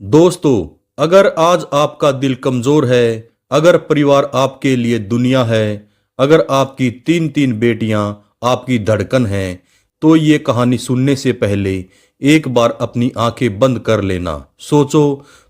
दोस्तों, अगर आज आपका दिल कमजोर है, अगर परिवार आपके लिए दुनिया है, अगर आपकी तीन तीन बेटियां आपकी धड़कन हैं, तो ये कहानी सुनने से पहले एक बार अपनी आंखें बंद कर लेना। सोचो,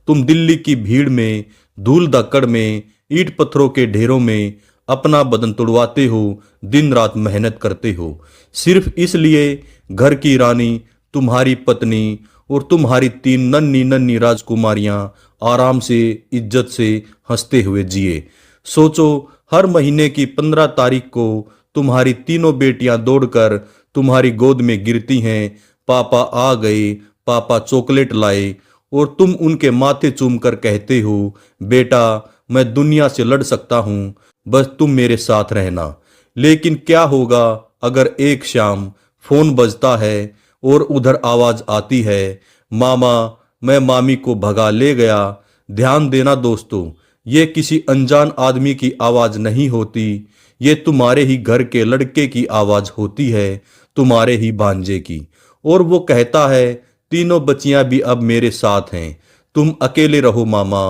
तुम दिल्ली की भीड़ में, धूल धक्कड़ में, ईंट पत्थरों के ढेरों में अपना बदन तुड़वाते हो, दिन रात मेहनत करते हो, सिर्फ इसलिए घर की रानी, तुम्हारी पत्नी और तुम्हारी तीन नन्ही नन्ही राजकुमारियां आराम से, इज्जत से, हंसते हुए जिए। सोचो, हर महीने की 15 तारीख को तुम्हारी तीनों बेटियां दौड़कर तुम्हारी गोद में गिरती हैं, पापा आ गए, पापा चॉकलेट लाए, और तुम उनके माथे चूमकर कहते हो, बेटा मैं दुनिया से लड़ सकता हूं, बस तुम मेरे साथ रहना। लेकिन क्या होगा अगर एक शाम फोन बजता है और उधर आवाज आती है, मामा मैं मामी को भगा ले गया। ध्यान देना दोस्तों, ये किसी अनजान आदमी की आवाज नहीं होती, ये तुम्हारे ही घर के लड़के की आवाज होती है, तुम्हारे ही भांजे की। और वो कहता है, तीनों बच्चियां भी अब मेरे साथ हैं, तुम अकेले रहो मामा।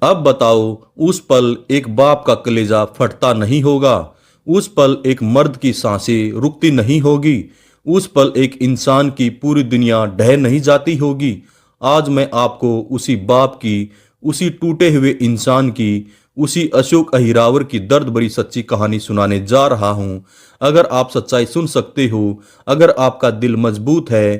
अब बताओ, उस पल एक बाप का कलेजा फटता नहीं होगा? उस पल एक मर्द की सांसें रुकती नहीं होगी? उस पल एक इंसान की पूरी दुनिया ढह नहीं जाती होगी? आज मैं आपको उसी बाप की, उसी टूटे हुए इंसान की, उसी अशोक अहिरावर की दर्द भरी सच्ची कहानी सुनाने जा रहा हूं। अगर आप सच्चाई सुन सकते हो, अगर आपका दिल मजबूत है,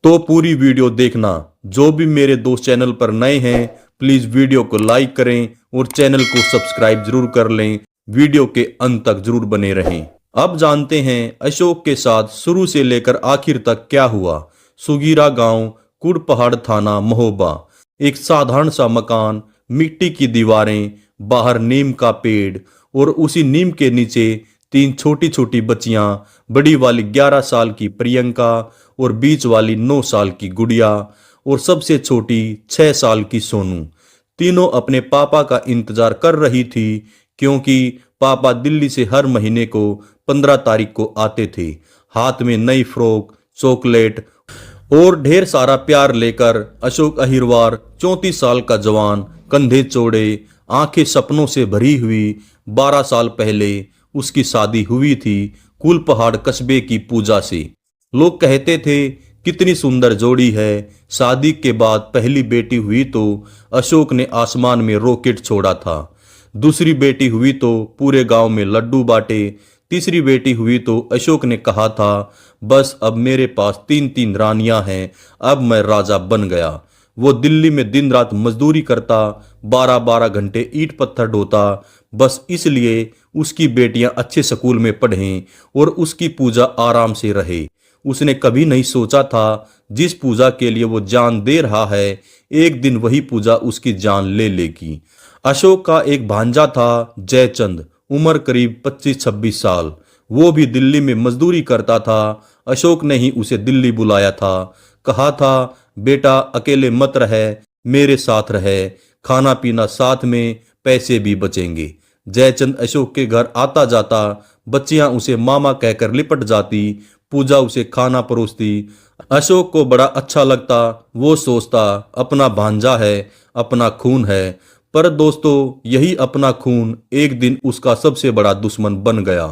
तो पूरी वीडियो देखना। जो भी मेरे दोस्त चैनल पर नए हैं, प्लीज वीडियो को लाइक करें और चैनल को सब्सक्राइब जरूर कर लें। वीडियो के अंत तक जरूर बने रहें। अब जानते हैं अशोक के साथ शुरू से लेकर आखिर तक क्या हुआ। सुगीरा गांव, कुड़पहाड़ थाना, महोबा। एक साधारण सा मकान, मिट्टी की दीवारें, बाहर नीम का पेड़, और उसी नीम के नीचे तीन छोटी छोटी बच्चियां, बड़ी वाली 11 साल की प्रियंका और बीच वाली 9 साल की गुड़िया और सबसे छोटी 6 साल की सोनू। तीनों अपने पापा का इंतजार कर रही थी, क्योंकि पापा दिल्ली से हर महीने को 15 तारीख को आते थे, हाथ में नई फ्रॉक, चॉकलेट और ढेर सारा प्यार लेकर। अशोक अहिरवार 34 साल का जवान, कंधे चौड़े, आंखें सपनों से भरी हुई। 12 साल पहले उसकी शादी हुई थी कुलपहाड़ कस्बे की पूजा से। लोग कहते थे, कितनी सुंदर जोड़ी है। शादी के बाद पहली बेटी हुई तो अशोक ने आसमान में रॉकेट छोड़ा था। दूसरी बेटी हुई तो पूरे गांव में लड्डू बांटे। तीसरी बेटी हुई तो अशोक ने कहा था, बस अब मेरे पास तीन तीन रानियां हैं, अब मैं राजा बन गया। वो दिल्ली में दिन रात मजदूरी करता, 12-12 घंटे ईंट पत्थर ढोता, बस इसलिए उसकी बेटियां अच्छे स्कूल में पढ़ें और उसकी पूजा आराम से रहे। उसने कभी नहीं सोचा था, जिस पूजा के लिए वो जान दे रहा है, एक दिन वही पूजा उसकी जान ले लेगी। अशोक का एक भांजा था, जयचंद, उम्र करीब 25-26 साल। वो भी दिल्ली में मजदूरी करता था। अशोक ने ही उसे दिल्ली बुलाया था, कहा था, बेटा अकेले मत रहे, मेरे साथ रहे, खाना पीना साथ में, पैसे भी बचेंगे। जयचंद अशोक के घर आता जाता, बच्चियां उसे मामा कहकर लिपट जाती, पूजा उसे खाना परोसती। अशोक को बड़ा अच्छा लगता। वो सोचता, अपना भांजा है, अपना खून है। पर दोस्तों, यही अपना खून एक दिन उसका सबसे बड़ा दुश्मन बन गया।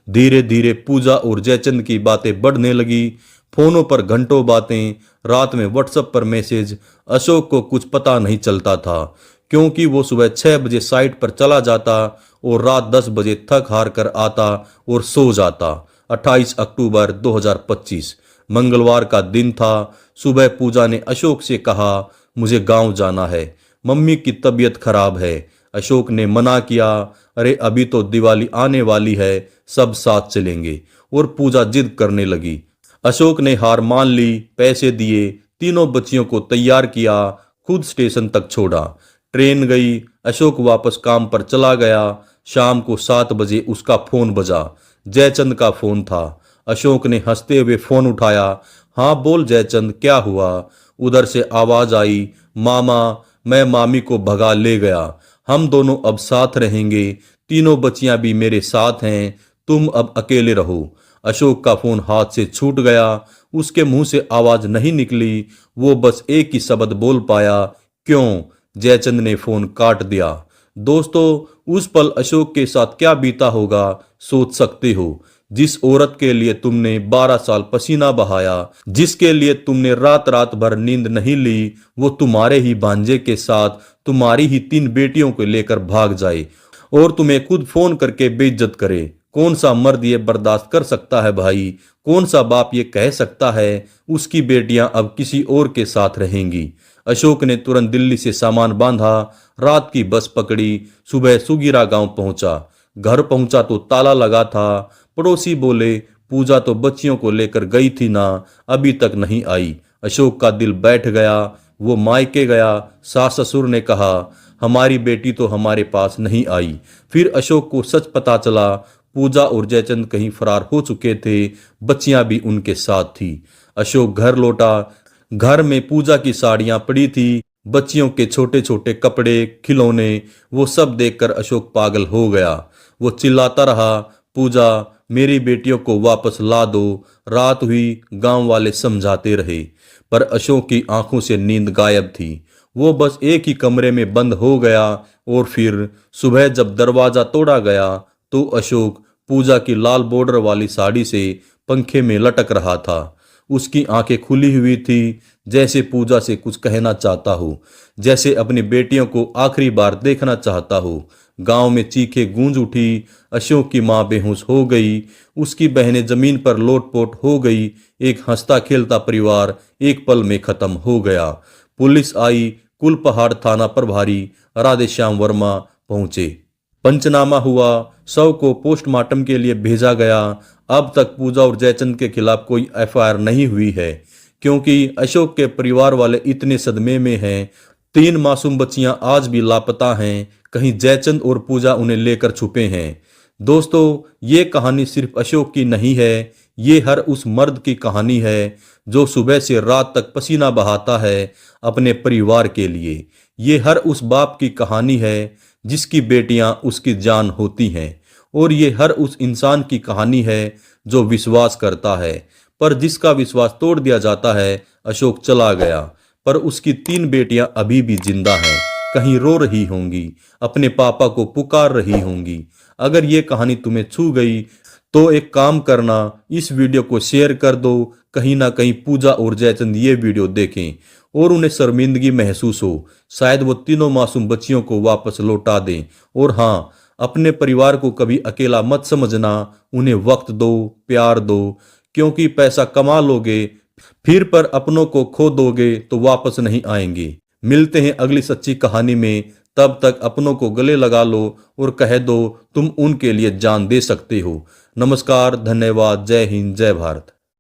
धीरे धीरे पूजा और जयचंद की बातें बढ़ने लगी। फोनों पर घंटों बातें, रात में व्हाट्सएप पर मैसेज। अशोक को कुछ पता नहीं चलता था, क्योंकि वो सुबह 6 बजे साइट पर चला जाता और रात 10 बजे थक हार कर आता और सो जाता। 28 अक्टूबर 2025 मंगलवार का दिन था। सुबह पूजा ने अशोक से कहा, मुझे गांव जाना है, मम्मी की तबीयत खराब है। अशोक ने मना किया, अरे अभी तो दिवाली आने वाली है, सब साथ चलेंगे। और पूजा जिद करने लगी। अशोक ने हार मान ली, पैसे दिए, तीनों बच्चियों को तैयार किया, खुद स्टेशन तक छोड़ा। ट्रेन गई, अशोक वापस काम पर चला गया। शाम को 7 बजे उसका फोन बजा। जयचंद का फोन था। अशोक ने हंसते हुए फोन उठाया। हाँ बोल जयचंद, क्या हुआ? उधर से आवाज आई, मामा मैं मामी को भगा ले गया, हम दोनों अब साथ रहेंगे, तीनों बच्चियां भी मेरे साथ हैं, तुम अब अकेले रहो। अशोक का फोन हाथ से छूट गया। उसके मुंह से आवाज नहीं निकली। वो बस एक ही शब्द बोल पाया, क्यों? जयचंद ने फोन काट दिया। दोस्तों, उस पल अशोक के साथ क्या बीता होगा सोच सकते हो। जिस औरत के लिए तुमने 12 साल पसीना बहाया, जिसके लिए तुमने रात रात भर नींद नहीं ली, वो तुम्हारे ही भांजे के साथ तुम्हारी ही 3 बेटियों को लेकर भाग जाए और तुम्हें खुद फोन करके बेइज्जत करे। कौन सा मर्द ये बर्दाश्त कर सकता है भाई? कौन सा बाप ये कह सकता है उसकी बेटियां अब किसी और के साथ रहेंगी? अशोक ने तुरंत दिल्ली से सामान बांधा, रात की बस पकड़ी, सुबह सुगीरा गांव पहुंचा। घर पहुंचा तो ताला लगा था। पड़ोसी बोले, पूजा तो बच्चियों को लेकर गई थी ना, अभी तक नहीं आई। अशोक का दिल बैठ गया। वो मायके गया। सास ससुर ने कहा, हमारी बेटी तो हमारे पास नहीं आई। फिर अशोक को सच पता चला, पूजा और जयचंद कहीं फरार हो चुके थे, बच्चियां भी उनके साथ थी। अशोक घर लौटा। घर में पूजा की साड़ियां पड़ी थी, बच्चियों के छोटे छोटे कपड़े, खिलौने, वो सब देखकर अशोक पागल हो गया। वो चिल्लाता रहा, पूजा, मेरी बेटियों को वापस ला दो। रात हुई, गांव वाले समझाते रहे, पर अशोक की आंखों से नींद गायब थी। वो बस एक ही कमरे में बंद हो गया। और फिर सुबह जब दरवाजा तोड़ा गया तो अशोक पूजा की लाल बॉर्डर वाली साड़ी से पंखे में लटक रहा था। उसकी आंखें खुली हुई थी, जैसे पूजा से कुछ कहना चाहता हो, जैसे अपनी बेटियों को आखिरी बार देखना चाहता हो। गांव में चीखें गूंज उठी। अशोक की मां बेहोश हो गई, उसकी बहनें जमीन पर लोटपोट हो गई। एक हंसता खेलता परिवार एक पल में खत्म हो गया। पुलिस आई। कुलपहाड़ थाना प्रभारी राधेश्याम वर्मा पहुंचे। पंचनामा हुआ, शव को पोस्टमार्टम के लिए भेजा गया। अब तक पूजा और जयचंद के खिलाफ कोई एफआईआर नहीं हुई है, क्योंकि अशोक के परिवार वाले इतने सदमे में हैं। 3 मासूम बच्चियां आज भी लापता हैं। कहीं जयचंद और पूजा उन्हें लेकर छुपे हैं। दोस्तों, ये कहानी सिर्फ अशोक की नहीं है, ये हर उस मर्द की कहानी है जो सुबह से रात तक पसीना बहाता है अपने परिवार के लिए। ये हर उस बाप की कहानी है जिसकी बेटियां उसकी जान होती हैं। और ये हर उस इंसान की कहानी है जो विश्वास करता है, पर जिसका विश्वास तोड़ दिया जाता है। अशोक चला गया, पर उसकी 3 बेटियां अभी भी जिंदा हैं, कहीं रो रही होंगी, अपने पापा को पुकार रही होंगी। अगर ये कहानी तुम्हें छू गई तो एक काम करना, इस वीडियो को शेयर कर दो। कहीं ना कहीं पूजा और जयचंद ये वीडियो देखें और उन्हें शर्मिंदगी महसूस हो। शायद वो तीनों मासूम बच्चियों को वापस लौटा दें। और हाँ, अपने परिवार को कभी अकेला मत समझना, उन्हें वक्त दो, प्यार दो, क्योंकि पैसा कमा लोगे फिर पर अपनों को खो दोगे तो वापस नहीं आएंगे। मिलते हैं अगली सच्ची कहानी में। तब तक अपनों को गले लगा लो और कह दो तुम उनके लिए जान दे सकते हो। नमस्कार, धन्यवाद, जय हिंद, जय भारत।